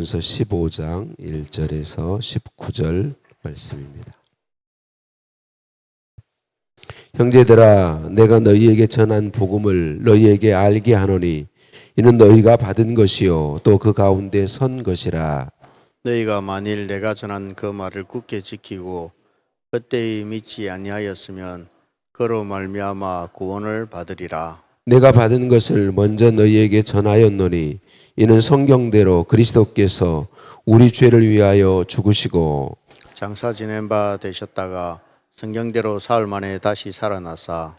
고린도전서 15장 1절에서 19절 말씀입니다. 형제들아, 내가 너희에게 전한 복음을 너희에게 알게 하노니 이는 너희가 받은 것이요 또 그 가운데 선 것이라. 너희가 만일 내가 전한 그 말을 굳게 지키고 그때의 믿지 아니하였으면 그로 말미암아 구원을 받으리라. 내가 받은 것을 먼저 너희에게 전하였노니 이는 성경대로 그리스도께서 우리 죄를 위하여 죽으시고 장사 지낸 바 되셨다가 성경대로 사흘 만에 다시 살아나사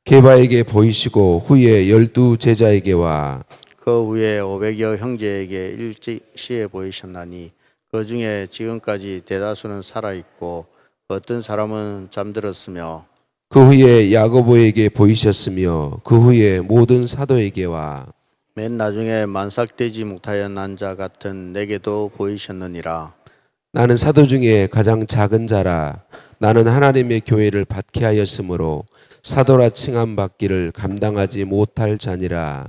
게바에게 보이시고 후에 12 제자에게와 그 후에 500여 형제에게 일시에 보이셨나니 그 중에 지금까지 대다수는 살아있고 어떤 사람은 잠들었으며 그 후에 야고보에게 보이셨으며 그 후에 모든 사도에게와 맨 나중에 만삭되지 못하였는 자 같은 내게도 보이셨느니라. 나는 사도 중에 가장 작은 자라. 나는 하나님의 교회를 받게 하였으므로 사도라 칭함 받기를 감당하지 못할 자니라.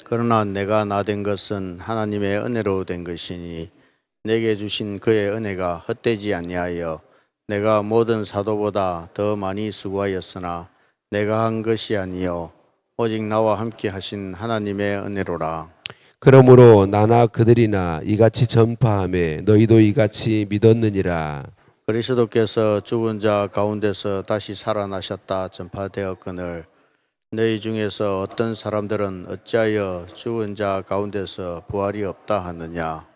그러나 내가 나 된 것은 하나님의 은혜로 된 것이니 내게 주신 그의 은혜가 헛되지 아니하여 내가 모든 사도보다 더 많이 수고하였으나 내가 한 것이 아니요 오직 나와 함께 하신 하나님의 은혜로라. 그러므로 나나 그들이나 이같이 전파하며 너희도 이같이 믿었느니라. 그리스도께서 죽은 자 가운데서 다시 살아나셨다 전파되었거늘 너희 중에서 어떤 사람들은 어찌하여 죽은 자 가운데서 부활이 없다 하느냐.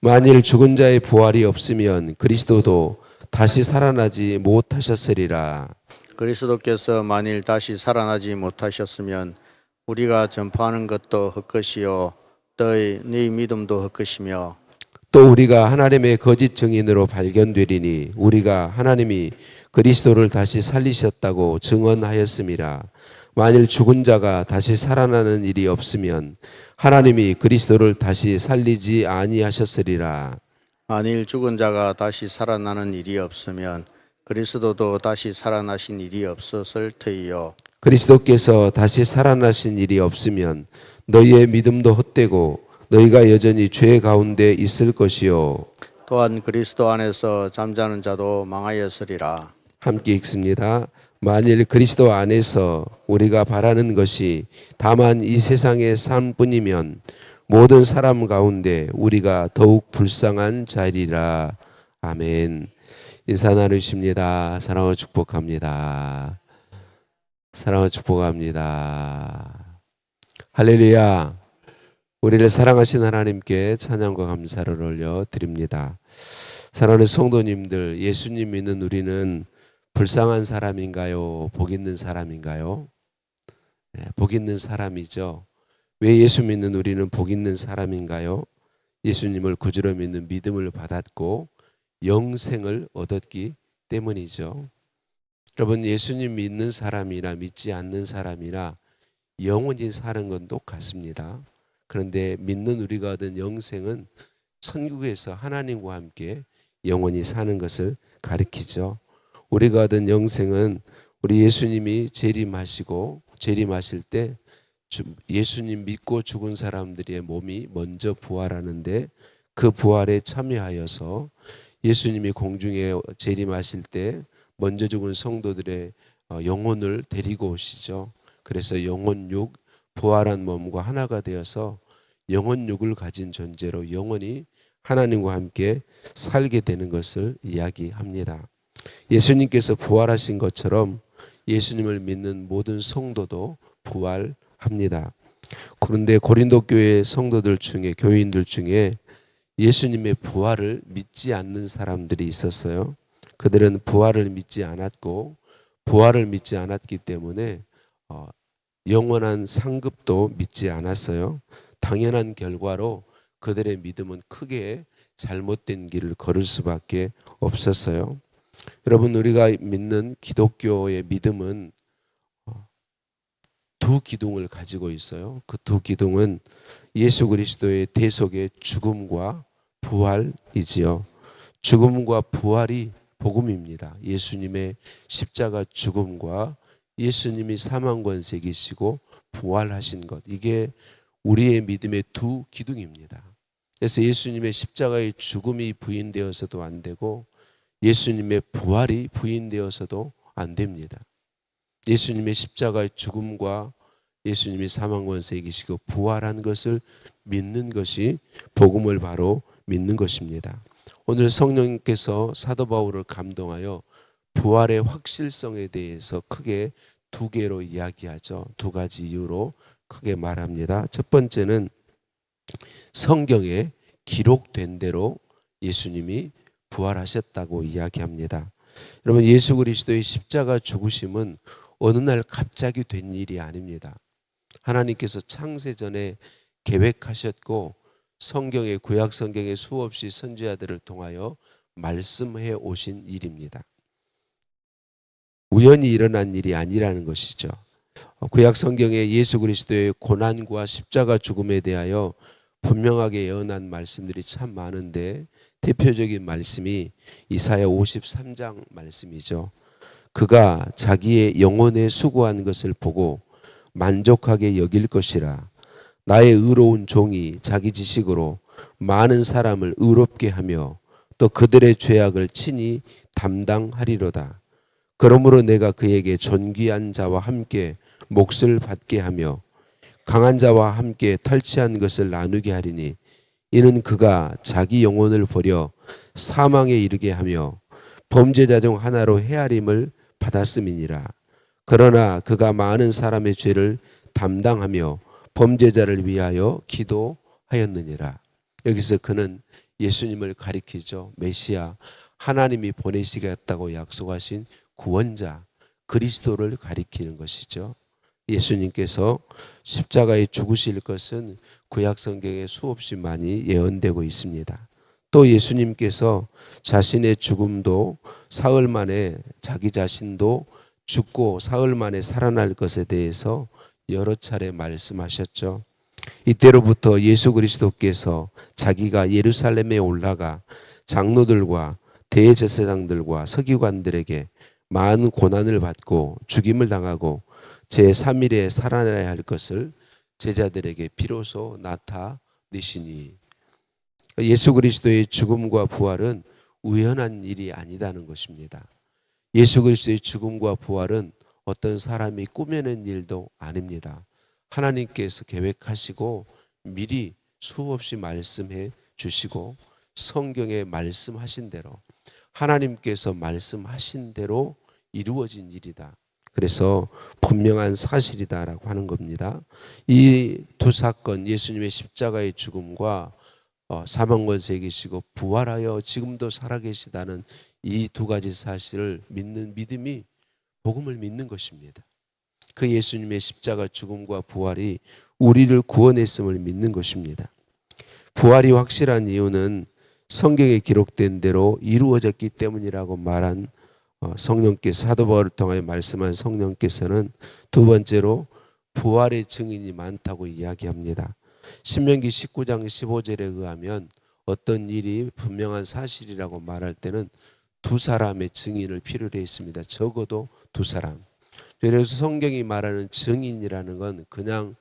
만일 죽은 자의 부활이 없으면 그리스도도 다시 살아나지 못하셨으리라. 그리스도께서 만일 다시 살아나지 못하셨으면 우리가 전파하는 것도 헛것이요 너희 믿음도 헛것이며 또 우리가 하나님의 거짓 증인으로 발견되리니 우리가 하나님이 그리스도를 다시 살리셨다고 증언하였음이라. 만일 죽은 자가 다시 살아나는 일이 없으면 하나님이 그리스도를 다시 살리지 아니하셨으리라. 만일 죽은 자가 다시 살아나는 일이 없으면 그리스도도 다시 살아나신 일이 없었을 터이요. 그리스도께서 다시 살아나신 일이 없으면 너희의 믿음도 헛되고 너희가 여전히 죄 가운데 있을 것이요. 또한 그리스도 안에서 잠자는 자도 망하였으리라. 함께 읽습니다. 만일 그리스도 안에서 우리가 바라는 것이 다만 이 세상의 삶뿐이면 모든 사람 가운데 우리가 더욱 불쌍한 자리라. 아멘. 인사 나누십니다. 사랑을 축복합니다. 사랑을 축복합니다. 할렐루야. 우리를 사랑하신 하나님께 찬양과 감사를 올려드립니다. 사랑하는 성도님들, 예수님 믿는 우리는 불쌍한 사람인가요? 복 있는 사람인가요? 네, 복 있는 사람이죠. 왜 예수 믿는 우리는 복 있는 사람인가요? 예수님을 구주로 믿는 믿음을 받았고 영생을 얻었기 때문이죠. 여러분, 예수님 믿는 사람이나 믿지 않는 사람이나 영원히 사는 건 똑같습니다. 그런데 믿는 우리가 얻은 영생은 천국에서 하나님과 함께 영원히 사는 것을 가리키죠. 우리가 얻은 영생은 우리 예수님이 재림하시고 재림하실 때 예수님 믿고 죽은 사람들의 몸이 먼저 부활하는데 그 부활에 참여하여서 예수님이 공중에 재림하실 때 먼저 죽은 성도들의 영혼을 데리고 오시죠. 그래서 영혼육, 부활한 몸과 하나가 되어서 영혼육을 가진 존재로 영원히 하나님과 함께 살게 되는 것을 이야기합니다. 예수님께서 부활하신 것처럼 예수님을 믿는 모든 성도도 부활합니다. 그런데 고린도 교회 성도들 중에, 교인들 중에 예수님의 부활을 믿지 않는 사람들이 있었어요. 그들은 부활을 믿지 않았고 부활을 믿지 않았기 때문에 영원한 상급도 믿지 않았어요. 당연한 결과로 그들의 믿음은 크게 잘못된 길을 걸을 수밖에 없었어요. 여러분, 우리가 믿는 기독교의 믿음은 두 기둥을 가지고 있어요. 그 두 기둥은 예수 그리스도의 대속의 죽음과 부활이지요. 죽음과 부활이 복음입니다. 예수님의 십자가 죽음과 예수님이 사망 권세 이기시고 부활하신 것, 이게 우리의 믿음의 두 기둥입니다. 그래서 예수님의 십자가의 죽음이 부인되어서도 안 되고 예수님의 부활이 부인되어서도 안 됩니다. 예수님의 십자가의 죽음과 예수님이 사망 권세 이기시고 부활한 것을 믿는 것이 복음을 바로 믿는 것입니다. 오늘 성령님께서 사도 바울을 감동하여 부활의 확실성에 대해서 크게 두 개로 이야기하죠. 두 가지 이유로 크게 말합니다. 첫 번째는 성경에 기록된 대로 예수님이 부활하셨다고 이야기합니다. 여러분, 예수 그리스도의 십자가 죽으심은 어느 날 갑자기 된 일이 아닙니다. 하나님께서 창세 전에 계획하셨고 성경의 구약 성경의 수없이 선지자들을 통하여 말씀해 오신 일입니다. 우연히 일어난 일이 아니라는 것이죠. 구약 성경에 예수 그리스도의 고난과 십자가 죽음에 대하여 분명하게 예언한 말씀들이 참 많은데 대표적인 말씀이 이사야 53장 말씀이죠. 그가 자기의 영혼에 수고한 것을 보고 만족하게 여길 것이라. 나의 의로운 종이 자기 지식으로 많은 사람을 의롭게 하며 또 그들의 죄악을 친히 담당하리로다. 그러므로 내가 그에게 존귀한 자와 함께 몫을 받게 하며 강한 자와 함께 탈취한 것을 나누게 하리니 이는 그가 자기 영혼을 버려 사망에 이르게 하며 범죄자 중 하나로 헤아림을 받았음이니라. 그러나 그가 많은 사람의 죄를 담당하며 범죄자를 위하여 기도하였느니라. 여기서 그는 예수님을 가리키죠. 메시아, 하나님이 보내시겠다고 약속하신 구원자 그리스도를 가리키는 것이죠. 예수님께서 십자가에 죽으실 것은 구약 성경에 수없이 많이 예언되고 있습니다. 또 예수님께서 자신의 죽음도 사흘 만에 자기 자신도 죽고 사흘 만에 살아날 것에 대해서 여러 차례 말씀하셨죠. 이때로부터 예수 그리스도께서 자기가 예루살렘에 올라가 장로들과 대제사장들과 서기관들에게 많은 고난을 받고 죽임을 당하고 제3일에 살아나야 할 것을 제자들에게 비로소 나타내시니 예수 그리스도의 죽음과 부활은 우연한 일이 아니다는 것입니다. 예수 그리스도의 죽음과 부활은 어떤 사람이 꾸며낸 일도 아닙니다. 하나님께서 계획하시고 미리 수없이 말씀해 주시고 성경에 말씀하신 대로 하나님께서 말씀하신 대로 이루어진 일이다. 그래서 분명한 사실이다라고 하는 겁니다. 이 두 사건, 예수님의 십자가의 죽음과 사망 권세 이기시고 부활하여 지금도 살아계시다는 이 두 가지 사실을 믿는 믿음이 복음을 믿는 것입니다. 그 예수님의 십자가 죽음과 부활이 우리를 구원했음을 믿는 것입니다. 부활이 확실한 이유는 성경에 기록된 대로 이루어졌기 때문이라고 말한 성령께서 사도 바울을 통하여 말씀한 성령께서는 두 번째로 부활의 증인이 많다고 이야기합니다. 신명기 19장 15절에 의하면 어떤 일이 분명한 사실이라고 말할 때는 두 사람의 증인을 필요로 했습니다. 적어도 두 사람. 그래서 성경이 말하는 증인이라는 건 그냥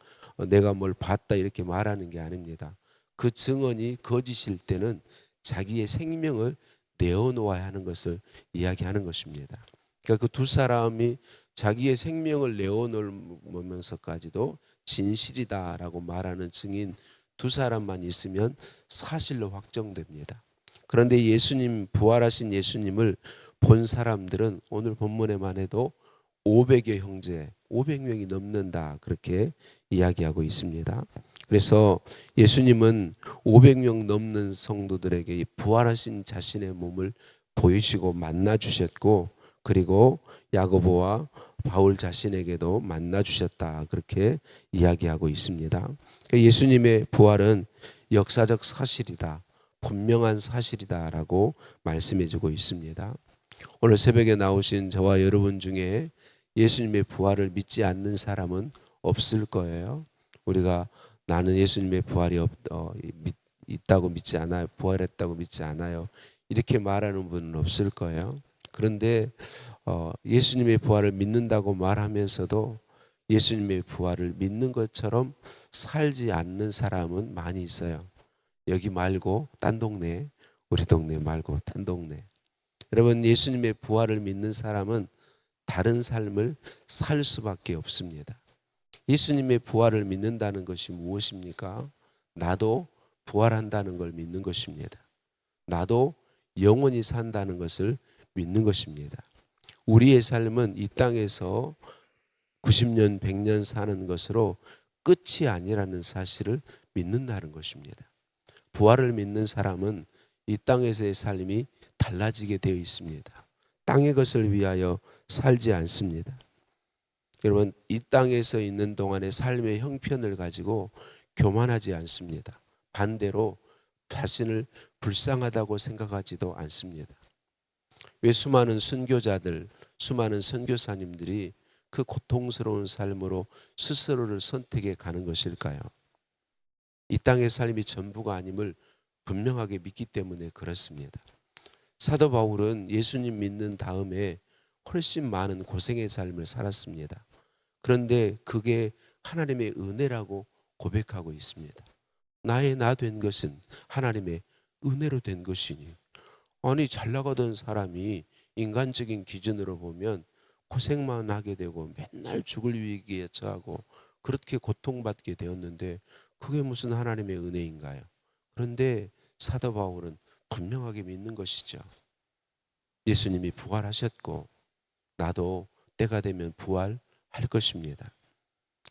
내가 뭘 봤다 이렇게 말하는 게 아닙니다. 그 증언이 거짓일 때는 자기의 생명을 내어놓아야 하는 것을 이야기하는 것입니다. 그러니까 그 두 사람이 자기의 생명을 내어놓으면서까지도 진실이다라고 말하는 증인 두 사람만 있으면 사실로 확정됩니다. 그런데 예수님, 부활하신 예수님을 본 사람들은 오늘 본문에만 해도 500여 형제, 500명이 넘는다 그렇게 이야기하고 있습니다. 그래서 예수님은 500명 넘는 성도들에게 부활하신 자신의 몸을 보이시고 만나 주셨고 그리고 야고보와 바울 자신에게도 만나 주셨다 그렇게 이야기하고 있습니다. 예수님의 부활은 역사적 사실이다, 분명한 사실이다라고 말씀해주고 있습니다. 오늘 새벽에 나오신 저와 여러분 중에 예수님의 부활을 믿지 않는 사람은 없을 거예요. 우리가 나는 예수님의 부활이 있다고 믿지 않아요. 부활했다고 믿지 않아요. 이렇게 말하는 분은 없을 거예요. 그런데 예수님의 부활을 믿는다고 말하면서도 예수님의 부활을 믿는 것처럼 살지 않는 사람은 많이 있어요. 여기 말고 딴 동네, 우리 동네 말고 딴 동네. 여러분, 예수님의 부활을 믿는 사람은 다른 삶을 살 수밖에 없습니다. 예수님의 부활을 믿는다는 것이 무엇입니까? 나도 부활한다는 걸 믿는 것입니다. 나도 영원히 산다는 것을 믿는 것입니다. 우리의 삶은 이 땅에서 90년, 100년 사는 것으로 끝이 아니라는 사실을 믿는다는 것입니다. 부활을 믿는 사람은 이 땅에서의 삶이 달라지게 되어 있습니다. 땅의 것을 위하여 살지 않습니다. 여러분, 이 땅에서 있는 동안의 삶의 형편을 가지고 교만하지 않습니다. 반대로 자신을 불쌍하다고 생각하지도 않습니다. 왜 수많은 순교자들, 수많은 선교사님들이 그 고통스러운 삶으로 스스로를 선택해 가는 것일까요? 이 땅의 삶이 전부가 아님을 분명하게 믿기 때문에 그렇습니다. 사도 바울은 예수님 믿는 다음에 훨씬 많은 고생의 삶을 살았습니다. 그런데 그게 하나님의 은혜라고 고백하고 있습니다. 나의 나 된 것은 하나님의 은혜로 된 것이니. 아니, 잘 나가던 사람이 인간적인 기준으로 보면 고생만 하게 되고 맨날 죽을 위기에 처하고 그렇게 고통받게 되었는데 그게 무슨 하나님의 은혜인가요? 그런데 사도 바울은 분명하게 믿는 것이죠. 예수님이 부활하셨고 나도 때가 되면 부활할 것입니다.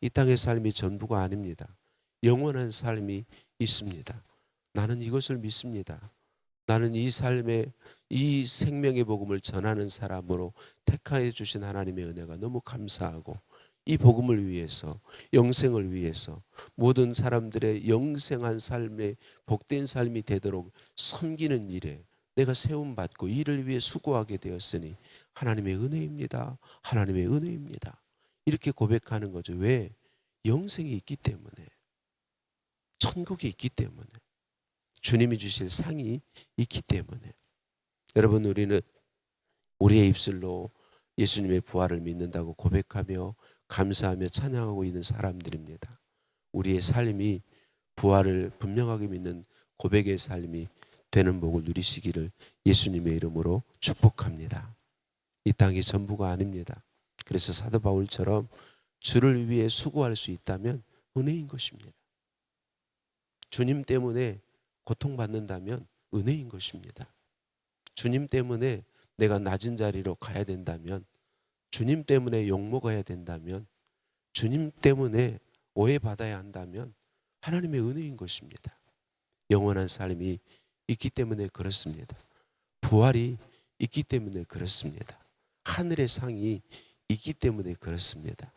이 땅의 삶이 전부가 아닙니다. 영원한 삶이 있습니다. 나는 이것을 믿습니다. 나는 이 삶에 이 생명의 복음을 전하는 사람으로 택하여 주신 하나님의 은혜가 너무 감사하고 이 복음을 위해서, 영생을 위해서 모든 사람들의 영생한 삶의 복된 삶이 되도록 섬기는 일에 내가 세움받고 이를 위해 수고하게 되었으니 하나님의 은혜입니다. 하나님의 은혜입니다. 이렇게 고백하는 거죠. 왜? 영생이 있기 때문에, 천국이 있기 때문에, 주님이 주실 상이 있기 때문에. 여러분, 우리는 우리의 입술로 예수님의 부활을 믿는다고 고백하며 감사하며 찬양하고 있는 사람들입니다. 우리의 삶이 부활을 분명하게 믿는 고백의 삶이 되는 복을 누리시기를 예수님의 이름으로 축복합니다. 이 땅이 전부가 아닙니다. 그래서 사도 바울처럼 주를 위해 수고할 수 있다면 은혜인 것입니다. 주님 때문에 고통받는다면 은혜인 것입니다. 주님 때문에 내가 낮은 자리로 가야 된다면, 주님 때문에 욕먹어야 된다면, 주님 때문에 오해받아야 한다면 하나님의 은혜인 것입니다. 영원한 삶이 있기 때문에 그렇습니다. 부활이 있기 때문에 그렇습니다. 하늘의 상이 있기 때문에 그렇습니다.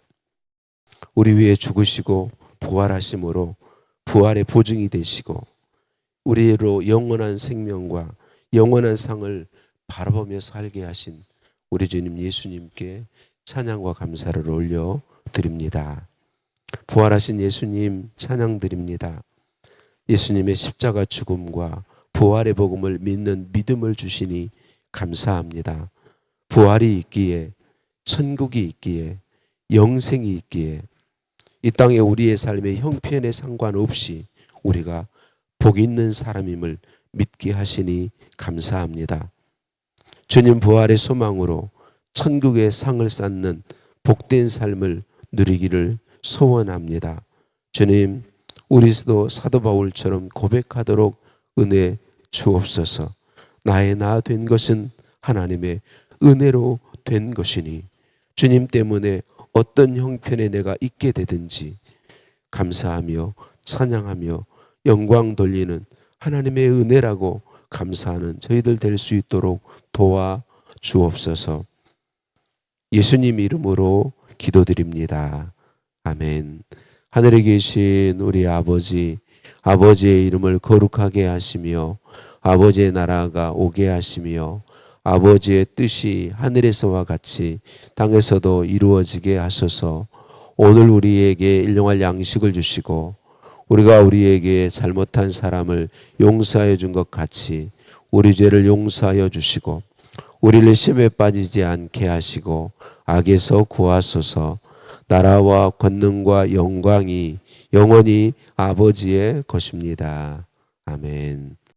우리 위해 죽으시고 부활하심으로 부활의 보증이 되시고 우리로 영원한 생명과 영원한 상을 바라보며 살게 하신 우리 주님 예수님께 찬양과 감사를 올려 드립니다. 부활하신 예수님 찬양 드립니다. 예수님의 십자가 죽음과 부활의 복음을 믿는 믿음을 주시니 감사합니다. 부활이 있기에, 천국이 있기에, 영생이 있기에 이 땅에 우리의 삶의 형편에 상관없이 우리가 복 있는 사람임을 믿게 하시니 감사합니다. 주님 부활의 소망으로 천국의 상을 쌓는 복된 삶을 누리기를 소원합니다. 주님, 우리도 사도 바울처럼 고백하도록 은혜 주옵소서. 나의 나 된 것은 하나님의 은혜로 된 것이니 주님 때문에 어떤 형편에 내가 있게 되든지 감사하며 찬양하며 영광 돌리는 하나님의 은혜라고 감사하는 저희들 될 수 있도록 도와 주옵소서. 예수님 이름으로 기도드립니다. 아멘. 하늘에 계신 우리 아버지, 아버지의 이름을 거룩하게 하시며 아버지의 나라가 오게 하시며 아버지의 뜻이 하늘에서와 같이 땅에서도 이루어지게 하소서. 오늘 우리에게 일용할 양식을 주시고 우리가 우리에게 잘못한 사람을 용서하여 준 것 같이 우리 죄를 용서하여 주시고 우리를 시험에 빠지지 않게 하시고 악에서 구하소서. 나라와 권능과 영광이 영원히 아버지의 것입니다. 아멘.